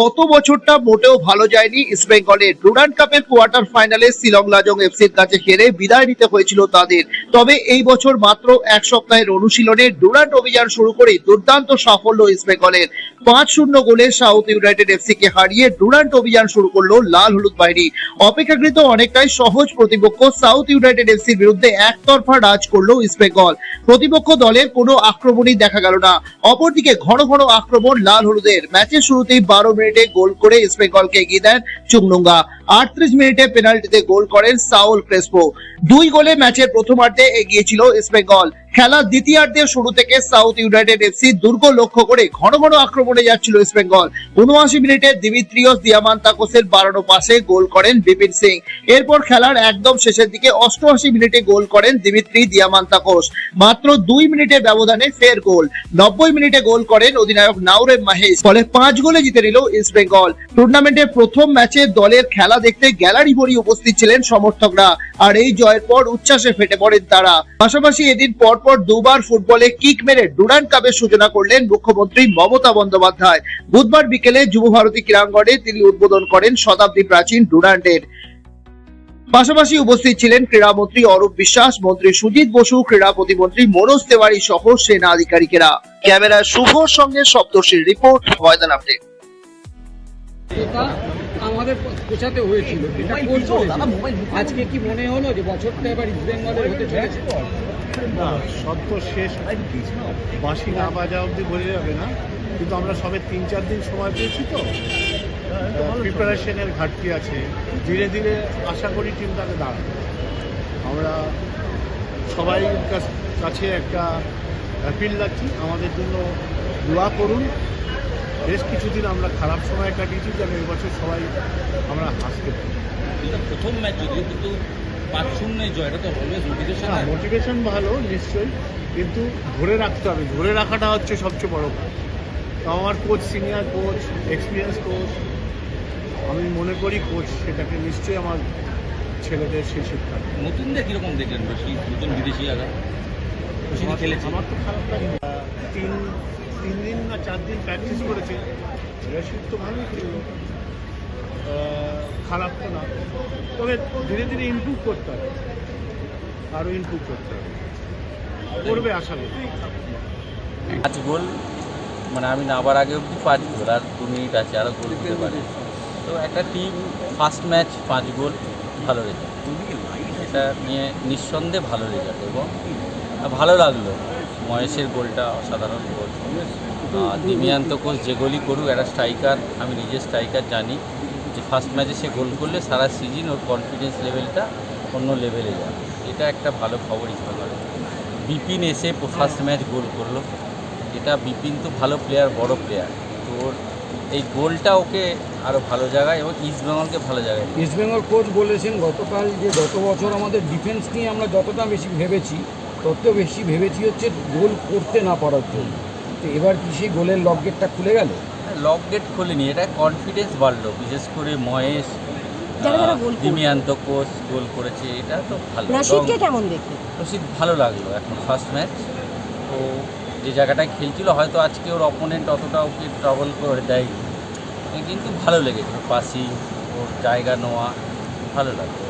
গত বছরটা মোটেও ভালো যায়নি ইস্ট বেঙ্গলের। ডুরান্ড কাপের কোয়ার্টার ফাইনালে শিলং লাজং এফসির কাছে হেরে বিদায় নিতে হয়েছিল তাদের। তবে এই বছর মাত্র এক সপ্তাহের অনুশীলনে ডুরান্ড অভিযান শুরু করে দুর্দান্ত সাফল্য ইস্ট বেঙ্গলের। 5-0 গোলে সাউথ ইউনাইটেড এফসি কে হারিয়ে ডুরান্ড অভিযান শুরু করলো লাল হলুদ বাহিনী। অপেক্ষাকৃত অনেকটাই সহজ প্রতিপক্ষ সাউথ ইউনাইটেড এফসির বিরুদ্ধে একতরফা রাজ করলো ইস্ট বেঙ্গল। প্রতিপক্ষ দলের কোনো আক্রমণই দেখা গেল না। অপরদিকে ঘন ঘন আক্রমণ লাল হলুদের। ম্যাচের শুরুতেই 12 মিনিটে গোল করে ইস্ট বেঙ্গলকে এগিয়ে দেন চুংনুঙ্গা। 38 মিনিটে পেনাল্টিতে গোল করেন সাউল ক্রেসপো। 2 গোলে ম্যাচের প্রথমার্ধে এগিয়ে ছিল ইস্ট বেঙ্গল। খেলার দ্বিতীয়ার্ধের শুরু থেকে সাউথ ইউনাইটেড এফসি দুর্গ লক্ষ্য করে ঘন ঘন আক্রমণে যাচ্ছিল ইস্ট বেঙ্গল। 79 মিনিটে দিমিত্রিয়স দিয়ামান্তাকোসের বাড়ানো পাসে গোল করেন বিপিন সিং। এরপর খেলার একদম শেষের দিকে 88 মিনিটে গোল করেন দিমিত্রি দিয়ামান্তাকোস। মাত্র 2 মিনিটের ব্যবধানে ফের গোল। 90 মিনিটে গোল করেন অধিনায়ক নাওরেম মাহেশ। ফলে 5 গোলে জিতে নিল ইস্ট বেঙ্গল। টুর্নামেন্টের প্রথম ম্যাচে দলের খেলা দেখতে গ্যালারি ভরি উপস্থিত ছিলেন সমর্থকরা। আর এই জয়ের পর উচ্ছ্বাসে ফেটে পড়েন তারা। পাশাপাশি এদিন পরপর দুবার ফুটবলে কিক মেরে ডুরান্ড কাপের সূচনা করলেন মুখ্যমন্ত্রী মমতা বন্দ্যোপাধ্যায়। বুধবার বিকেলে যুবভারতী ক্রীড়াঙ্গনে তিনি উদ্বোধন করেন শতাব্দী প্রাচীন ডুরান্ডের। পাশাপাশি উপস্থিত ছিলেন ক্রীড়ামন্ত্রী অরূপ বিশ্বাস, মন্ত্রী সুজিত বসু, ক্রীড়া প্রতিমন্ত্রী মনোজ তেওয়ারি সহ সেনা আধিকারিকেরা। ক্যামেরায় শুভর সঙ্গে সপ্তর্ষির রিপোর্ট, ময়দান আপডেট। আমাদের পৌঁছাতে হয়েছিল, আজকে কি মনে হলো যে বছরটা এবার ইস্ট বেঙ্গলের হতে চলেছে? না, সব তো শেষ, বাঁশি না বাজা অবধি বোঝা যাবে না, কিন্তু আমরা সবে 3-4 দিন সময় পেয়েছি তো, প্রিপারেশনের ঘাটতি আছে। ধীরে ধীরে আশা করি টিমটাকে দাঁড়াবে। আমরা সবাই কাছে একটা অ্যাপিল রাখছি, আমাদের জন্য দোয়া করুন। বেশ কিছুদিন আমরা খারাপ সময় কাটিয়েছি, যেন এবছর সবাই আমরা হাসতে পারি। প্রথম ম্যাচ যদিও, কিন্তু 5-0 জয়টা তো মোটিভেশন। মোটিভেশন ভালো নিশ্চয়ই, কিন্তু ধরে রাখতে হবে। ধরে রাখাটা হচ্ছে সবচেয়ে বড় কাজ। আমার coach, senior coach, experience coach, আমি মনে করি কোচ সেটাকে নিশ্চয়ই আমার ছেলেদের সেই শিক্ষা। নতুনদের কীরকম দেখলেন? বেশি নতুন বিদেশি খেলেছে। আমার তো খারাপ লাগে। 3 দিন না 4 দিন প্র্যাকটিস করেছে, রেশিদ তো ভালোই খেলল, খারাপ তো না। তবে ধীরে ধীরে ইমপ্রুভ করতে হবে, আরও ইমপ্রুভ করতে হবে, করবে আশা করি। 5 গোল, মানে আমি নাবার আগে অবধি 5 গোল, আর 2 মিনিট আছে আরও গোল দিতে পারে। তো একটা টিম ফার্স্ট ম্যাচ 5 গোল, ভালো রেজাল্ট। এটা নিয়ে নিঃসন্দেহে ভালো রেজাল্ট, এবং ভালো লাগলো মহেশের গোলটা অসাধারণ গোল। দিমিয়ান্তকোস যে গোলই করুক, একটা স্ট্রাইকার, আমি নিজে স্ট্রাইকার জানি যে ফার্স্ট ম্যাচে সে গোল করলে সারা সিজন ওর কনফিডেন্স লেভেলটা অন্য লেভেলে যায়। এটা একটা ভালো খবর ইস্টবেঙ্গল। বিপিন এসে ফার্স্ট ম্যাচ গোল করলো, এটা বিপিন তো ভালো প্লেয়ার, বড় প্লেয়ার, তো ওর এই গোলটা ওকে আরও ভালো জায়গায় এবং ইস্টবেঙ্গলকে ভালো জায়গায়। ইস্টবেঙ্গল কোচ বলেছেন গতকাল যে গত বছর আমাদের ডিফেন্স নিয়ে আমরা যতটা বেশি ভেবেছি, তত বেশি ভেবেছি হচ্ছে গোল করতে না পারার জন্য। তো এবার কি সেই গোলের লক গেটটা খুলে গেল? লক গেট খোলেনি, এটা কনফিডেন্স বাড়লো, বিশেষ করে মহেশ, দিমিয়ান্তকোস গোল করেছে, এটা তো ভালো। রশিদকে কেমন দেখলে? রশিদ ভালো লাগলো, এখন ফার্স্ট ম্যাচ ও যে জায়গাটায় খেলছিল, হয়তো আজকে ওর অপোনেন্ট অতটা ওকে ট্রাবল করে দেয়নি, কিন্তু ভালো লেগেছে পাসিং, ওর জায়গা নেওয়া ভালো লাগলো।